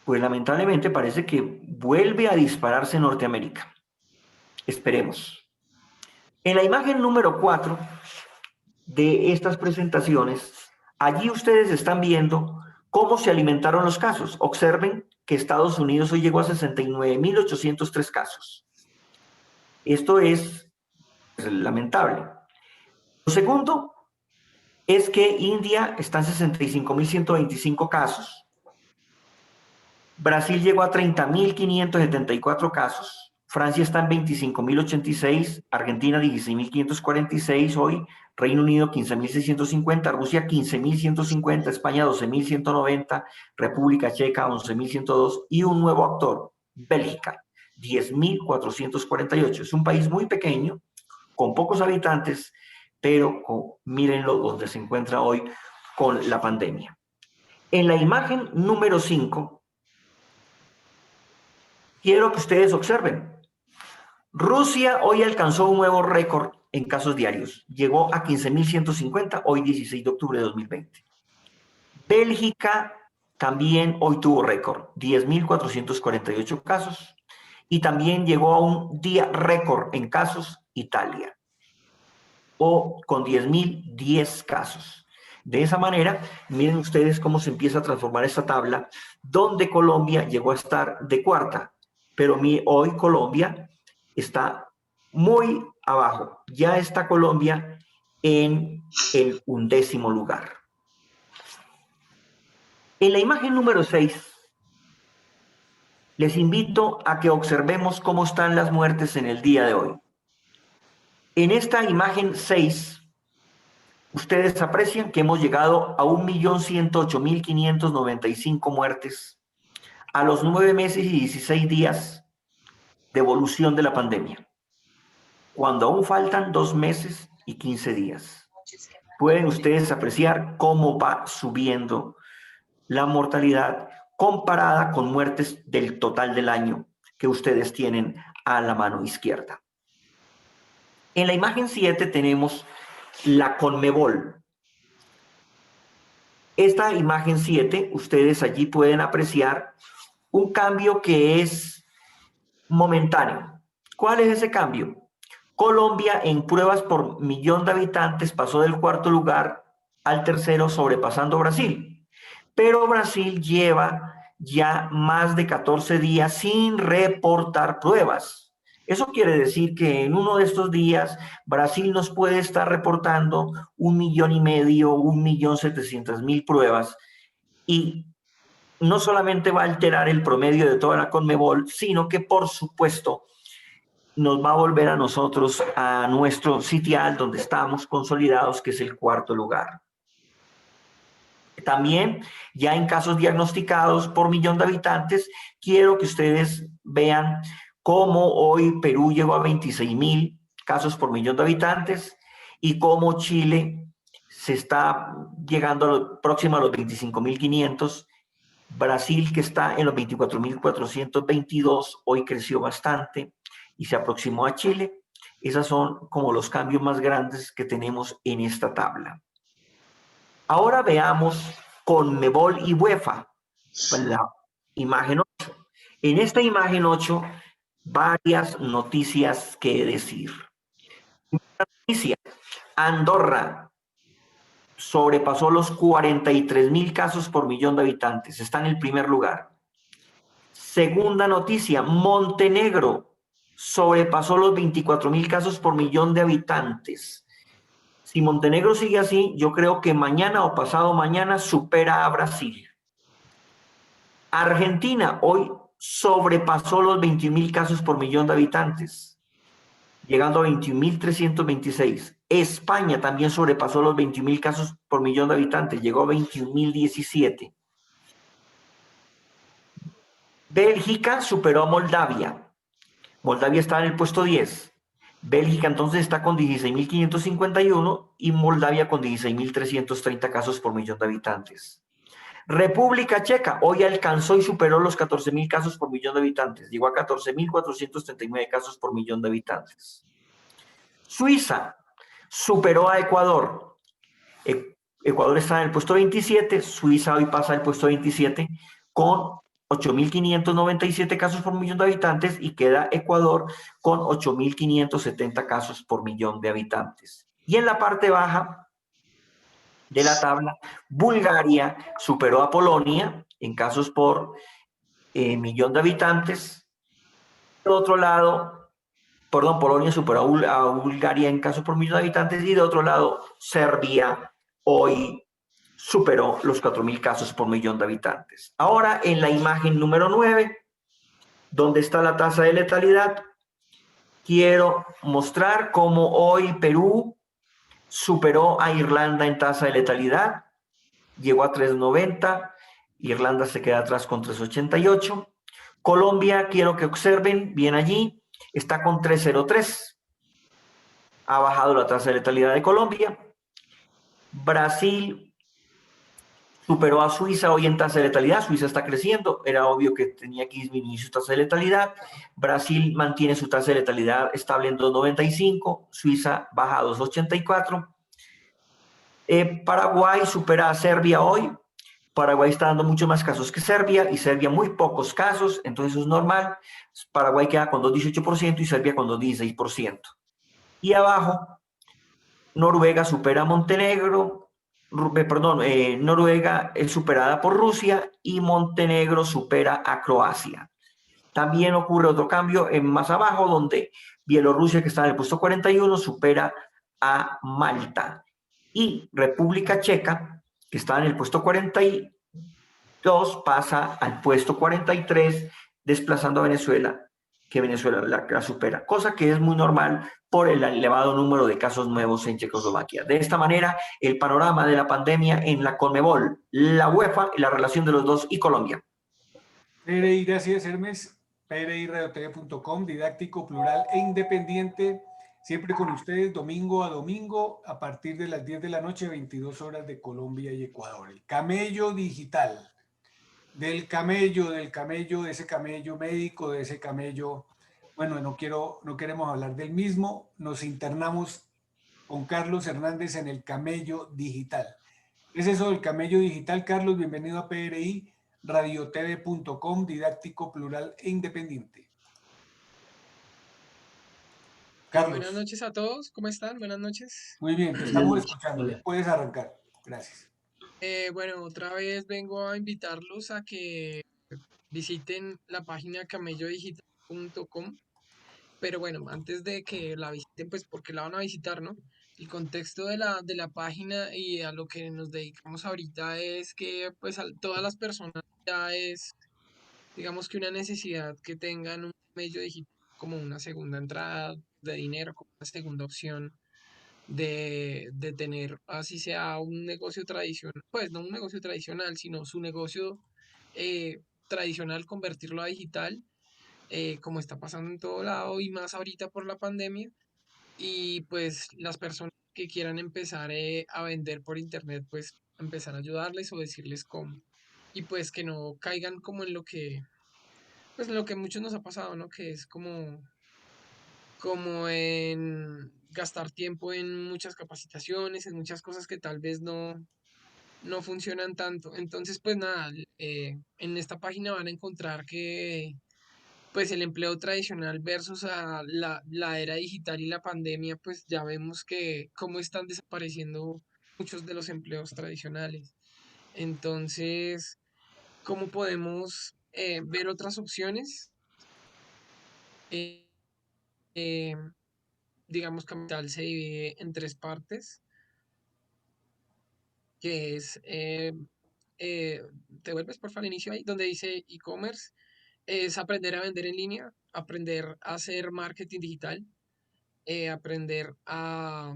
pues lamentablemente, parece que vuelve a dispararse en Norteamérica. Esperemos. En la imagen número 4 de estas presentaciones, allí ustedes están viendo cómo se alimentaron los casos. Observen que Estados Unidos hoy llegó a 69.803 casos. Esto es lamentable. Lo segundo es que India está en 65.125 casos. Brasil llegó a 30.574 casos. Francia está en 25.086, Argentina 16.546 hoy, Reino Unido 15.650, Rusia 15.150, España 12.190, República Checa 11.102 y un nuevo actor, Bélgica, 10.448. Es un país muy pequeño, con pocos habitantes, pero mírenlo donde se encuentra hoy con la pandemia. En la imagen número 5, quiero que ustedes observen. Rusia hoy alcanzó un nuevo récord en casos diarios. Llegó a 15.150, hoy 16 de octubre de 2020. Bélgica también hoy tuvo récord, 10.448 casos. Y también llegó a un día récord en casos Italia, con 10.010 casos. De esa manera, miren ustedes cómo se empieza a transformar esta tabla, donde Colombia llegó a estar de cuarta, pero hoy Colombia está muy abajo. Ya está Colombia en el 11º lugar. En la imagen número 6, les invito a que observemos cómo están las muertes en el día de hoy. En esta imagen 6, ustedes aprecian que hemos llegado a 1.108.595 muertes a los 9 meses y 16 días de evolución de la pandemia, cuando aún faltan 2 meses y 15 días. Pueden ustedes apreciar cómo va subiendo la mortalidad comparada con muertes del total del año que ustedes tienen a la mano izquierda. En la imagen 7 tenemos la Conmebol. Esta imagen 7, ustedes allí pueden apreciar un cambio que es momentáneo. ¿Cuál es ese cambio? Colombia en pruebas por millón de habitantes pasó del cuarto lugar al tercero, sobrepasando Brasil. Pero Brasil lleva ya más de 14 días sin reportar pruebas. Eso quiere decir que en uno de estos días Brasil nos puede estar reportando 1,5 millones, 1.700.000 pruebas, y no solamente va a alterar el promedio de toda la Conmebol, sino que por supuesto nos va a volver a nosotros a nuestro sitial donde estamos consolidados, que es el cuarto lugar. También, ya en casos diagnosticados por millón de habitantes, quiero que ustedes vean cómo hoy Perú llegó a 26.000 casos por millón de habitantes y cómo Chile se está llegando próximo a los 25.500. Brasil, que está en los 24.422, hoy creció bastante y se aproximó a Chile. Esos son como los cambios más grandes que tenemos en esta tabla. Ahora veamos Conmebol y UEFA, la imagen 8. En esta imagen 8, varias noticias que decir. Noticia: Andorra sobrepasó los 43.000 casos por millón de habitantes, está en el primer lugar. Segunda noticia: Montenegro sobrepasó los 24.000 casos por millón de habitantes. Si Montenegro sigue así, yo creo que mañana o pasado mañana supera a Brasil. Argentina hoy sobrepasó los 21.000 casos por millón de habitantes, llegando a 21.326. España también sobrepasó los 21.000 casos por millón de habitantes, llegó a 21.017. Bélgica superó a Moldavia. Moldavia está en el puesto 10. Bélgica entonces está con 16.551 y Moldavia con 16.330 casos por millón de habitantes. República Checa hoy alcanzó y superó los 14.000 casos por millón de habitantes. Llegó a 14.439 casos por millón de habitantes. Suiza superó a Ecuador. Ecuador está en el puesto 27. Suiza hoy pasa al puesto 27 con 8.597 casos por millón de habitantes y queda Ecuador con 8.570 casos por millón de habitantes. Y en la parte baja de la tabla, Bulgaria superó a Polonia en casos por millón de habitantes. De otro lado, Polonia superó a Bulgaria en casos por millón de habitantes, y de otro lado, Serbia hoy superó los 4.000 casos por millón de habitantes. Ahora, en la imagen número 9, donde está la tasa de letalidad, quiero mostrar cómo hoy Perú superó a Irlanda en tasa de letalidad, llegó a 3.90, Irlanda se queda atrás con 3.88. Colombia, quiero que observen bien allí, está con 3.03, ha bajado la tasa de letalidad de Colombia. Brasil superó a Suiza hoy en tasa de letalidad. Suiza está creciendo, era obvio que tenía que disminuir su tasa de letalidad. Brasil mantiene su tasa de letalidad estable en 2.95, Suiza baja a 2.84. Paraguay supera a Serbia hoy. Paraguay está dando mucho más casos que Serbia y Serbia muy pocos casos, entonces eso es normal. Paraguay queda con 2.18% y Serbia con 2.16%. Y abajo, Noruega supera a Montenegro. Noruega es superada por Rusia y Montenegro supera a Croacia. También ocurre otro cambio en más abajo, donde Bielorrusia, que está en el puesto 41, supera a Malta. Y República Checa, que está en el puesto 42, pasa al puesto 43, desplazando a Venezuela, que Venezuela la supera, cosa que es muy normal por el elevado número de casos nuevos en Checoslovaquia. De esta manera, el panorama de la pandemia en la Conmebol, la UEFA y la relación de los dos y Colombia. Gracias, Hermes. PRI-radiotv.com, didáctico, plural e independiente, siempre con ustedes, domingo a domingo, a partir de las 10 de la noche, 22 horas de Colombia y Ecuador. El camello digital. Del camello, de ese camello médico, de ese camello, bueno, no queremos hablar del mismo, nos internamos con Carlos Hernández en el camello digital. Es eso del camello digital. Carlos, bienvenido a PRI, radiotv.com, didáctico, plural e independiente. Buenas Carlos, noches a todos, ¿cómo están? Buenas noches. muy bien, te estamos escuchando. Ya puedes arrancar. Gracias. Bueno, otra vez vengo a invitarlos a que visiten la página camellodigital.com, pero bueno, antes de que la visiten, pues porque la van a visitar, ¿no? El contexto de la página y a lo que nos dedicamos ahorita es que pues a todas las personas ya es, digamos que una necesidad que tengan un medio digital como una segunda entrada de dinero, como una segunda opción de tener, así sea un negocio tradicional, pues no un negocio tradicional, sino su negocio tradicional, convertirlo a digital, como está pasando en todo lado y más ahorita por la pandemia. Y pues las personas que quieran empezar a vender por internet, pues empezar a ayudarles o decirles cómo. Y pues que no caigan como en lo que, pues en lo que a muchos nos ha pasado, ¿no? Que es como en gastar tiempo en muchas capacitaciones, en muchas cosas que tal vez no funcionan tanto. Entonces, pues nada, en esta página van a encontrar que pues el empleo tradicional versus a la era digital y la pandemia, pues ya vemos que cómo están desapareciendo muchos de los empleos tradicionales. Entonces, ¿cómo podemos ver otras opciones? Eh, eh, digamos, Capital se divide en tres partes, que es, eh, te vuelves por favor al inicio ahí, donde dice e-commerce, es aprender a vender en línea, aprender a hacer marketing digital, aprender a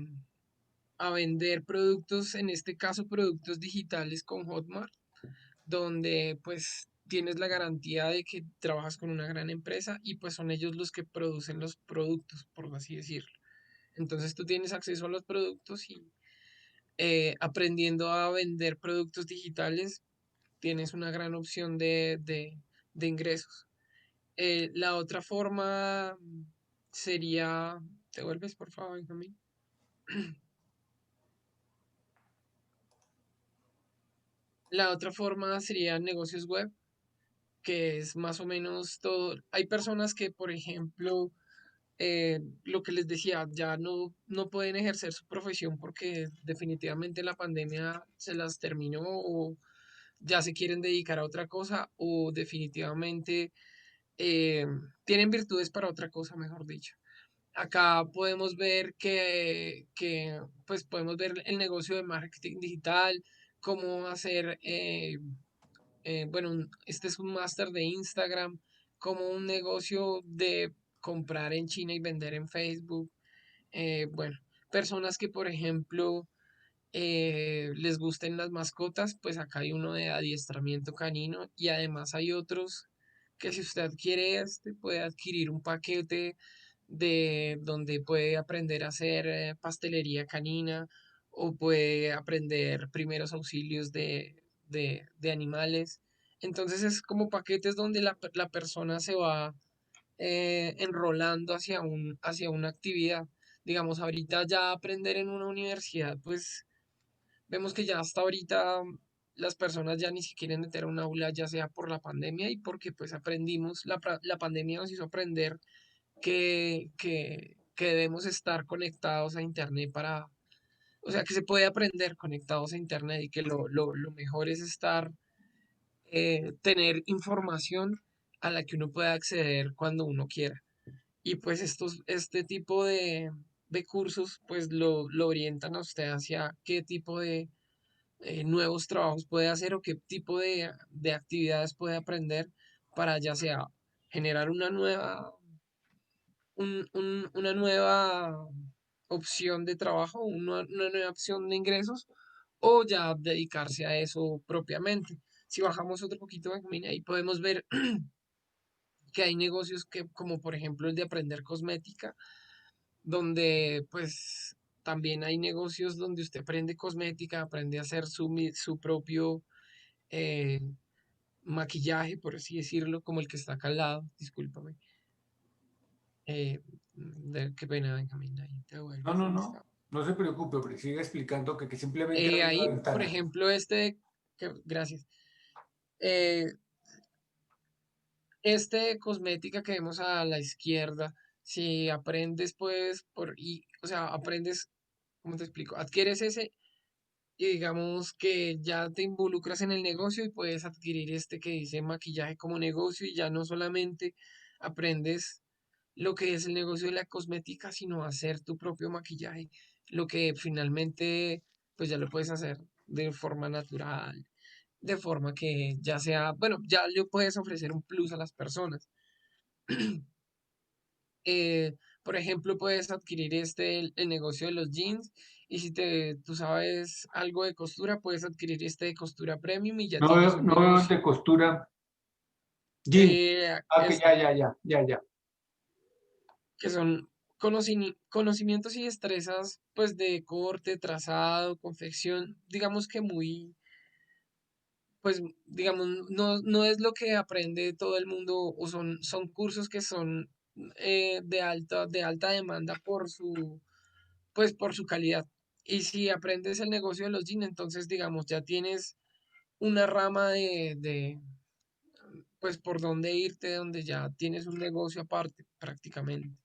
vender productos, en este caso productos digitales con Hotmart, donde pues tienes la garantía de que trabajas con una gran empresa y pues son ellos los que producen los productos, por así decirlo. Entonces tú tienes acceso a los productos y aprendiendo a vender productos digitales, tienes una gran opción de ingresos. La otra forma sería, ¿te vuelves por favor, Benjamín? La otra forma sería negocios web, que es más o menos todo. Hay personas que, por ejemplo, lo que les decía, ya no pueden ejercer su profesión porque definitivamente la pandemia se las terminó o ya se quieren dedicar a otra cosa o definitivamente eh, tienen virtudes para otra cosa, mejor dicho. Acá podemos ver pues podemos ver el negocio de marketing digital, cómo hacer, bueno, este es un máster de Instagram, como un negocio de comprar en China y vender en Facebook. Bueno, personas que, por ejemplo, les gusten las mascotas, pues acá hay uno de adiestramiento canino y además hay otros que si usted quiere este puede adquirir un paquete de donde puede aprender a hacer pastelería canina o puede aprender primeros auxilios de animales. Entonces es como paquetes donde la persona se va enrolando hacia una actividad. Digamos, ahorita ya aprender en una universidad, pues vemos que ya hasta ahorita las personas ya ni se quieren meter a un aula, ya sea por la pandemia y porque pues aprendimos, la pandemia nos hizo aprender que debemos estar conectados a Internet para, o sea, que se puede aprender conectados a Internet y que lo mejor es estar, tener información a la que uno pueda acceder cuando uno quiera. Y pues este tipo de cursos pues lo orientan a usted hacia qué tipo de nuevos trabajos puede hacer o qué tipo de actividades puede aprender para ya sea generar una nueva opción de trabajo, una nueva opción de ingresos o ya dedicarse a eso propiamente. Si bajamos otro poquito, Benjamín, ahí podemos ver que hay negocios que, como por ejemplo el de aprender cosmética, donde pues también hay negocios donde usted aprende cosmética, aprende a hacer su propio eh, maquillaje, por así decirlo, como el que está acá al lado, discúlpame. Qué pena, Benjamín, ahí te No, vuelves, no, ¿dónde no. está? No se preocupe, hombre, siga explicando que simplemente abre una Ahí, por ventana. ejemplo, gracias. Eh, este de cosmética que vemos a la izquierda, si aprendes, pues, o sea, aprendes, ¿cómo te explico? Adquieres ese y digamos que ya te involucras en el negocio y puedes adquirir este que dice maquillaje como negocio y ya no solamente aprendes lo que es el negocio de la cosmética, sino hacer tu propio maquillaje, lo que finalmente pues ya lo puedes hacer de forma natural, de forma que ya sea, bueno, ya le puedes ofrecer un plus a las personas. Por ejemplo, puedes adquirir el negocio de los jeans y si tú sabes algo de costura, puedes adquirir este de costura premium y ya tienes un No veo el negocio. de costura. Jean. eh, Ah, que es- ya. que son conocimientos y destrezas pues de corte, trazado, confección, digamos que muy, pues digamos, no es lo que aprende todo el mundo o son cursos que son de alta demanda pues por su calidad. Y si aprendes el negocio de los jeans, entonces digamos, ya tienes una rama pues por dónde irte, donde ya tienes un negocio aparte prácticamente.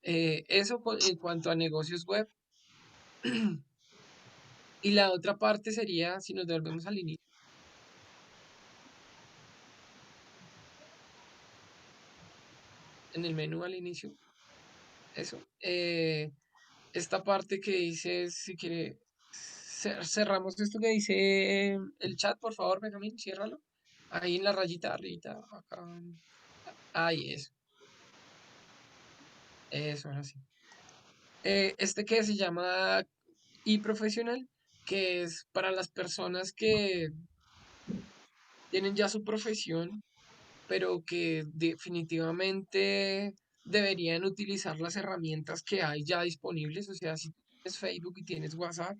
En cuanto a negocios web. Y la otra parte sería, si nos devolvemos al inicio, en el menú al inicio, eso. Esta parte que dice, si quiere, cerramos esto que dice el chat, por favor, Benjamín, ciérralo. Ahí en la rayita arribita, acá. Ahí, ahora sí. Este que se llama profesional, que es para las personas que tienen ya su profesión pero que definitivamente deberían utilizar las herramientas que hay ya disponibles. O sea, si tienes Facebook y tienes WhatsApp,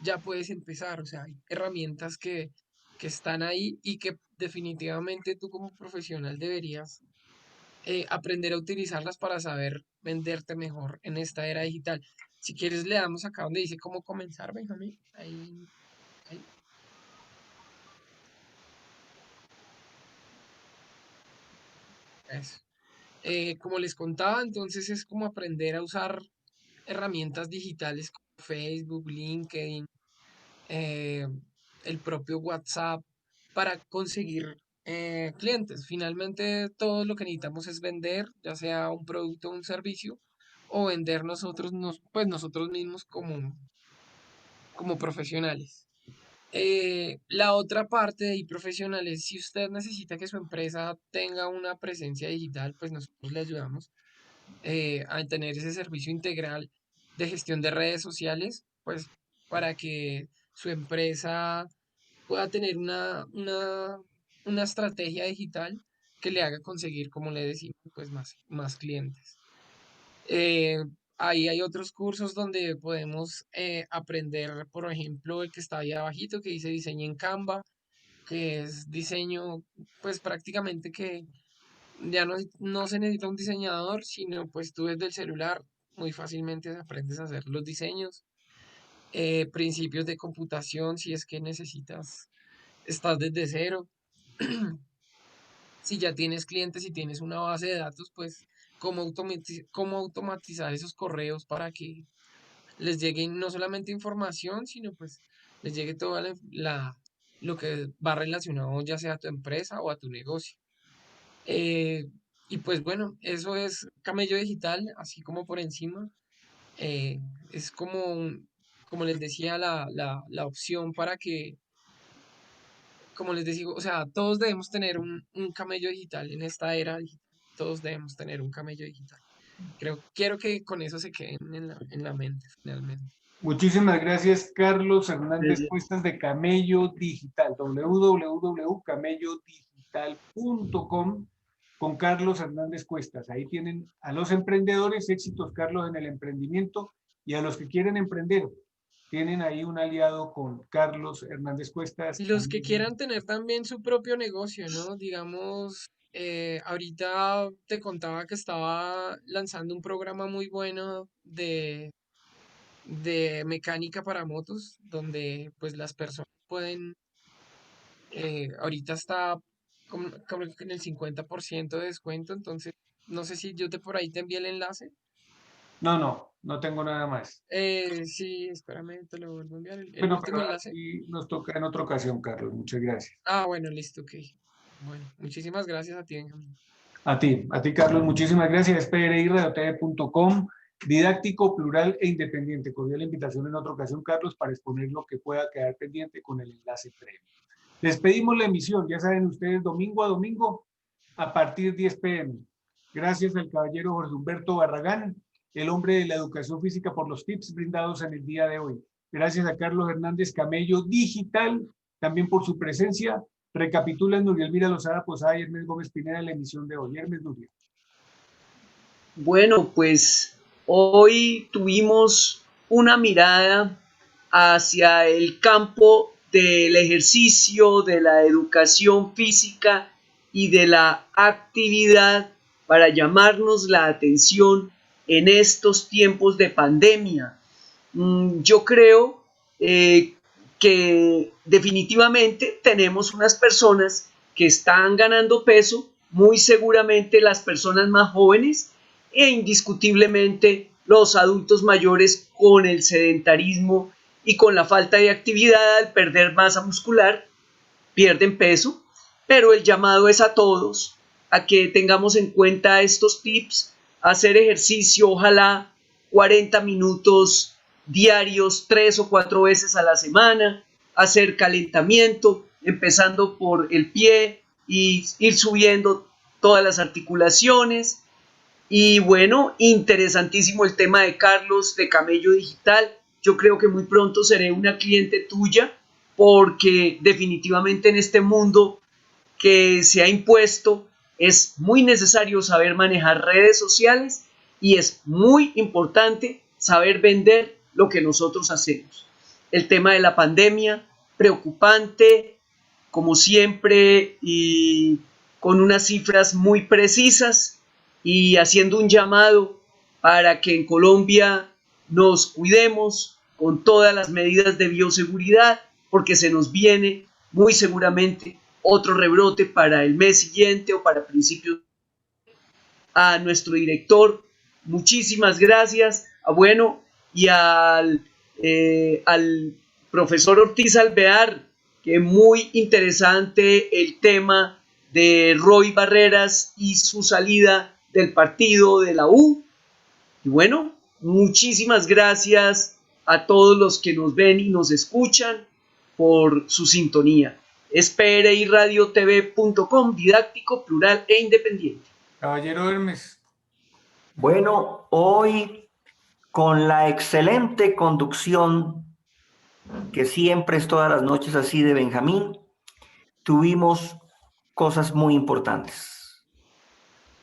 ya puedes empezar. O sea, hay herramientas que están ahí y que definitivamente tú como profesional deberías aprender a utilizarlas para saber venderte mejor en esta era digital. Si quieres, le damos acá donde dice cómo comenzar, Benjamín. Ahí. Eso. Como les contaba, entonces es como aprender a usar herramientas digitales como Facebook, LinkedIn, eh, el propio WhatsApp para conseguir clientes. Finalmente, todo lo que necesitamos es vender, ya sea un producto o un servicio, o vender pues nosotros mismos como profesionales. La otra parte de profesionales, si usted necesita que su empresa tenga una presencia digital, pues nosotros le ayudamos a tener ese servicio integral de gestión de redes sociales, pues para que su empresa pueda tener una estrategia digital que le haga conseguir, como le decimos, pues más clientes. Eh, Ahí hay otros cursos donde podemos aprender, por ejemplo, el que está ahí abajito, que dice diseño en Canva, que es diseño, pues prácticamente que ya no se necesita un diseñador, sino pues tú desde el celular muy fácilmente aprendes a hacer los diseños, principios de computación, si es que estás desde cero. Si ya tienes clientes y tienes una base de datos, pues cómo automatizar esos correos para que les llegue no solamente información, sino pues les llegue toda lo que va relacionado ya sea a tu empresa o a tu negocio. Eh, y pues bueno, eso es Camello Digital, así como por encima. eh, es como les decía, la opción para que, como les digo, o sea, todos debemos tener un camello digital en esta era digital. Todos debemos tener un camello digital. Quiero que con eso se queden en la mente finalmente. Muchísimas gracias, Carlos Hernández Cuestas de Camello Digital, www.camellodigital.com con Carlos Hernández Cuestas. Ahí tienen a los emprendedores, éxitos, Carlos, en el emprendimiento y a los que quieren emprender. Tienen ahí un aliado con Carlos Hernández Cuestas. Y los que quieran tener también su propio negocio, ¿no? Digamos, ahorita te contaba que estaba lanzando un programa muy bueno de mecánica para motos, donde pues las personas pueden, ahorita está como que en el 50% de descuento, entonces no sé si yo por ahí te envié el enlace. No tengo nada más. Sí, espérame, te lo vuelvo a enviar, el Bueno, último pero enlace. aquí nos toca en otra ocasión, Carlos. Muchas gracias. Ah, bueno, listo, ok. Bueno, muchísimas gracias a ti, Benjamín. A ti, Carlos, muchísimas gracias. PRI-radiotv.com, didáctico, plural e independiente. Cordial invitación en otra ocasión, Carlos, para exponer lo que pueda quedar pendiente con el enlace previo. Despedimos la emisión, ya saben ustedes, domingo a domingo, a partir 10 p.m. Gracias al caballero Jorge Humberto Barragán, el hombre de la educación física, por los tips brindados en el día de hoy. Gracias a Carlos Hernández Camello Digital, también por su presencia. Recapitulan Nuria Elvira Lozada Posada y Hermes Gómez Pineda en la emisión de hoy. Hermes, Nuria. Bueno, pues hoy tuvimos una mirada hacia el campo del ejercicio, de la educación física y de la actividad para llamarnos la atención en estos tiempos de pandemia. Yo creo que definitivamente tenemos unas personas que están ganando peso, muy seguramente las personas más jóvenes e indiscutiblemente los adultos mayores con el sedentarismo y con la falta de actividad al perder masa muscular, pierden peso, pero el llamado es a todos a que tengamos en cuenta estos tips, hacer ejercicio, ojalá 40 minutos diarios, 3 o 4 veces a la semana, hacer calentamiento, empezando por el pie y ir subiendo todas las articulaciones. Y bueno, interesantísimo el tema de Carlos de Camello Digital. Yo creo que muy pronto seré una cliente tuya porque definitivamente en este mundo que se ha impuesto es muy necesario saber manejar redes sociales y es muy importante saber vender lo que nosotros hacemos. El tema de la pandemia, preocupante, como siempre, y con unas cifras muy precisas y haciendo un llamado para que en Colombia nos cuidemos con todas las medidas de bioseguridad, porque se nos viene muy seguramente otro rebrote para el mes siguiente o para principios. A nuestro director, muchísimas gracias. Bueno, y al profesor Ortiz Alvear, que muy interesante el tema de Roy Barreras y su salida del partido de la U. Y bueno, muchísimas gracias a todos los que nos ven y nos escuchan por su sintonía. Es PRIradiotv.com, didáctico, plural e independiente. Caballero Hermes. Bueno, hoy con la excelente conducción, que siempre es todas las noches así, de Benjamín, tuvimos cosas muy importantes.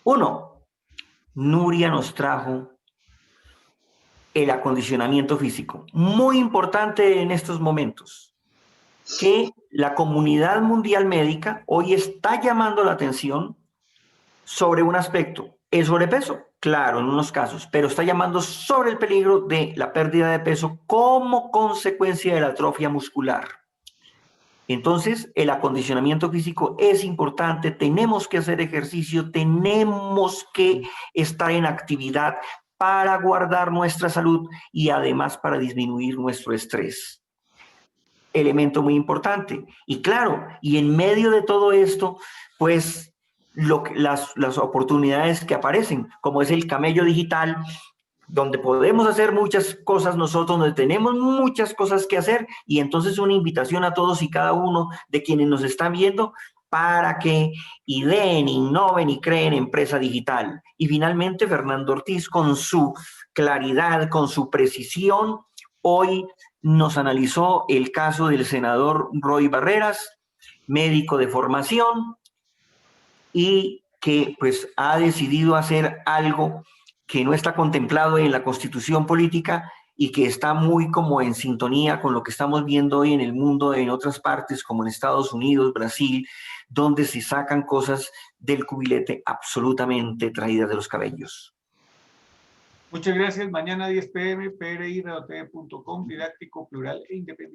Uno, Nuria nos trajo el acondicionamiento físico, muy importante en estos momentos, que la comunidad mundial médica hoy está llamando la atención sobre un aspecto, el sobrepeso, claro, en unos casos, pero está llamando sobre el peligro de la pérdida de peso como consecuencia de la atrofia muscular. Entonces, el acondicionamiento físico es importante, tenemos que hacer ejercicio, tenemos que estar en actividad para guardar nuestra salud y además para disminuir nuestro estrés. Elemento muy importante. Y claro, y en medio de todo esto, pues las oportunidades que aparecen, como es el camello digital, donde podemos hacer muchas cosas nosotros, donde tenemos muchas cosas que hacer, y entonces una invitación a todos y cada uno de quienes nos están viendo para que ideen, innoven y creen empresa digital. Y finalmente Fernando Ortiz, con su claridad, con su precisión, hoy nos analizó el caso del senador Roy Barreras, médico de formación, y que pues ha decidido hacer algo que no está contemplado en la Constitución política y que está muy como en sintonía con lo que estamos viendo hoy en el mundo, en otras partes como en Estados Unidos, Brasil, donde se sacan cosas del cubilete absolutamente traídas de los cabellos. Muchas gracias. Mañana 10 p.m. pri.tv.com, didáctico, plural e independiente.